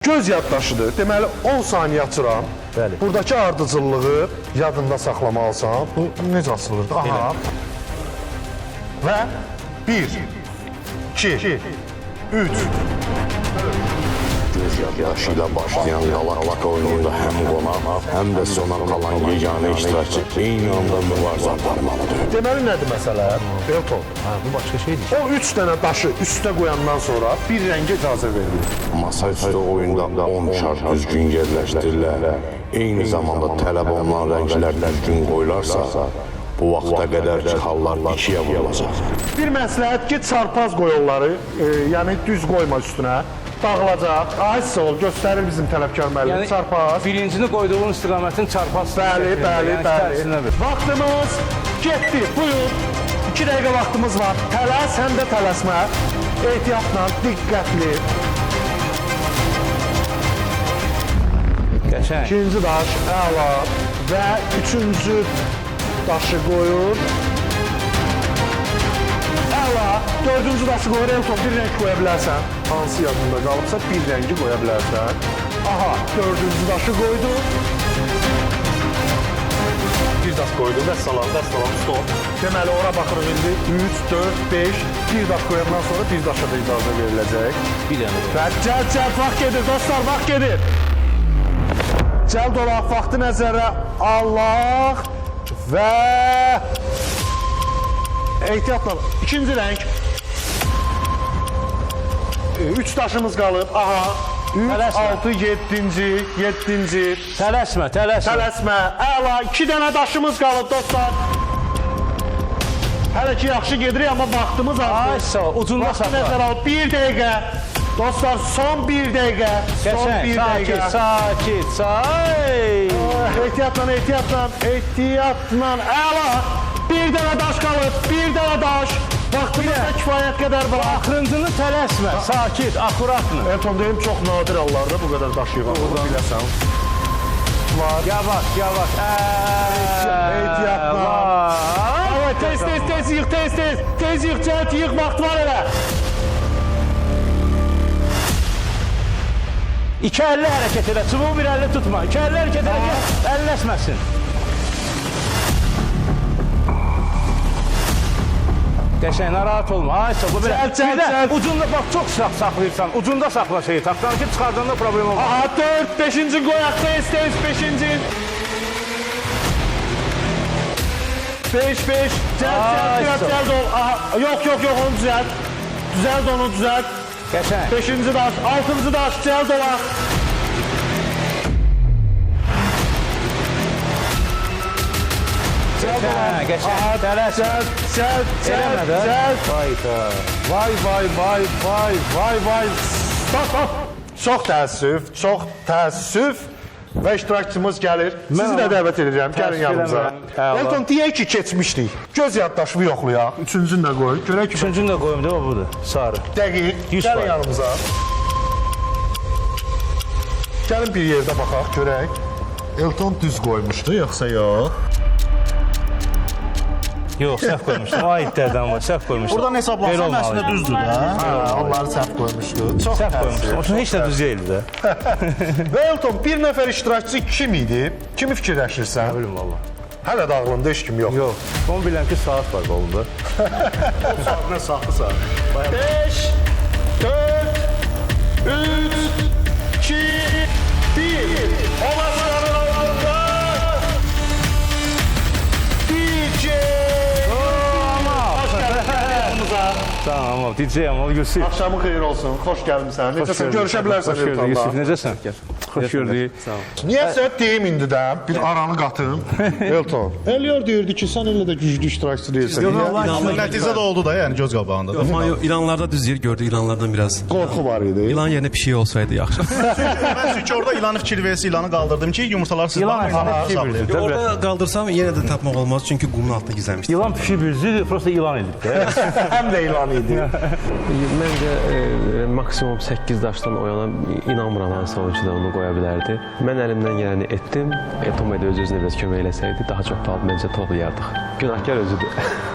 göz yaddaşıdır. Deməli 10 saniyə açıram. Bəli. Buradakı ardıcıllığı yadında saxlamalısan. Bu necə açılırdı? Aha. Və 1, 2, 3. Göz yaddaşıyla başlayan Galaktika oyununda həm qonaq, həm də sona qalan yeganə iştirakçı eyni anda mübarizə aparmalıdır. Deməli nədir məsələ? Elton. Ha, bu başqa şeydir. O 3 dənə daşı üstə qoyandan sonra bir rəngə icazə verilir. Masaüstü oyunda 10 şar düzgün yerləşdirilə, eyni zamanda tələb olunan rənglər düzgün qoyularsa, bu vaxta qədər çıxarlar 2-yə vurulacaq. Bir məsləhət ki, çarpaz qoyunları, yəni düz qoyma üstünə. Dağılacaq. Ay sağ ol, göstərir bizim tələbkar müəllim. Yəni, çarpaz. Birincini qoyduğun istiqamətin çarpaz. Bəli. Vaxtımız getdi. Buyur. 2 dəqiqə vaxtımız var. Tələs, həm də tələsmə. Ehtiyatla, diqqətli. Qəşəng. İkinci daş, əla. Və üçüncü daşı qoyur. Əla. Dördüncü daşı qoyur. Elton, bir rəng qoya bilərsən. Hansı yadında qalıbsa bir rəngi qoya bilərsən. Aha, dördüncü daşı qoydu. Bir daş qoydu, vəssalam, stop. Deməli, ora baxırıq indi 3, 4, 5. Bir daş qoyandan sonra bir daşa da icazə veriləcək. Bir dənə. Və cəld, vaxt gedir, dostlar, vaxt gedir. Cəld olaq, vaxtı nəzərə alaq və ehtiyatla. İkinci rəng. 3 daşımız qalıb. Aha. 3, 6, 7-ci. Tələsmə. Tələsmə. Əla. 2 dənə daşımız qalıb, dostlar. Hələ ki, yaxşı gedirik, amma vaxtımız azdır. Ay sağ ol, ucunda vaxtı saxla. nəzərə al. 1 dəqiqə. Dostlar, son 1 dəqiqə. Son 1 dəqiqə. Sakit. Ehtiyatla. Əla. 1 dənə daş qalıb. 1 dənə daş. Vaxtımızda kifayət qədər var. Axırıncını tələsmə. Sakit, akuratlı. Elton deyim, çox nadir hallarda bu qədər daş yığar. Biləsən. Var. Yavaş. Ehtiyatla. Evet, tez yığ, cəhət yığ, vaxt var elə. 2 əlli hərəkət edə, çubuğu bir əlli tutma. 2 əlli hərəkət edə ki, əlləşməsin. Qəşəng, narahat olma. Ay çox, bu belə. Cəld. Ucunda bax, çox saxlayırsan. Ucunda saxla şeyi, taxtanı ki, çıxardığında problem olmaz. Aha, 4, 5-ci qoyaq, tez, 5-ci. 5, cəld ol. Aha, yox, onu düzəlt. Düzəlt. Qəşəng. 5-ci daş, 6-cı daş, cəld olaq. Qəşəng, tələsmə. Cəld. Vay. Stop. Çox təəssüf. Və iştirakçımız gəlir. Sizi də dəvət edirəm, gəlin yanımıza. Elton, deyək ki, keçmişdik. Göz yaddaşını yoxlayaq. Üçüncünü də qoy. Görək ki, Üçüncünü də qoyum, deyil mi, budur? Sarı. dəqiq. 100%. Gəlin yanımıza. Gəlin bir yerdə baxaq, görək. Elton düz qoymuşdu, yoxsa yox? Yox, səhv qoymuşdum. Ay itlərdən var, səhv qoymuşdum. Buradan hesablansam əslində düzdür da. Onları səhv qoymuşdu. Çox Səhv qoymuşdum. O heç də düz deyildi də. Və Elton, bir nəfər iştirakçı kim idi? Kimi fikirləşirsən? Ölüm valla. Hələ də ağlında heç kim yox. Yox. Onu biləm ki, saat var qolunda. O saat nə saatı saat? 5, 4, 3, 2, 1. Olasıların altında. DJ. Hoş gəldin yanımıza. Tamam, DJ-yəm, o Yusuf. Axşamın xeyir olsun, xoş gəlmişsən. Necəsən, görüşə bilərsən Xoş gördük, Yusuf, Elton'da. necəsən? Xoş gördük. Niyəsə deyim indi də, bir aranı qatım. Elton. Elyor deyirdi ki, sən elə də güclü iştirakçı deyilsən. Nəticə də oldu da, yəni göz qabağında. İlanlarda düz yer gördü, ilanlardan biraz Qorxu var idi. ilan yerine pişik olsaydı yaxşı. Mən çünki orada ilanı fikir versə ilanı qaldırdım ki, yumurtalar İlan sızlar. əslində pişik bildir. Orada kaldırsam yine de tapmaq olmaz çünkü qumun altında gizlenmişti. İlan pişik bildir, prosta ilan edib də. Həm də ilan idi. Məncə maksimum 8 daşdan oyanan inanmıram hansı oyuncu da onu qoya bilərdi. Mən əlimdən gələni etdim. Tomay da öz-özünə biraz kömək eləsəydi daha çox bal məncə toplayardıq. Günahkar özüdür.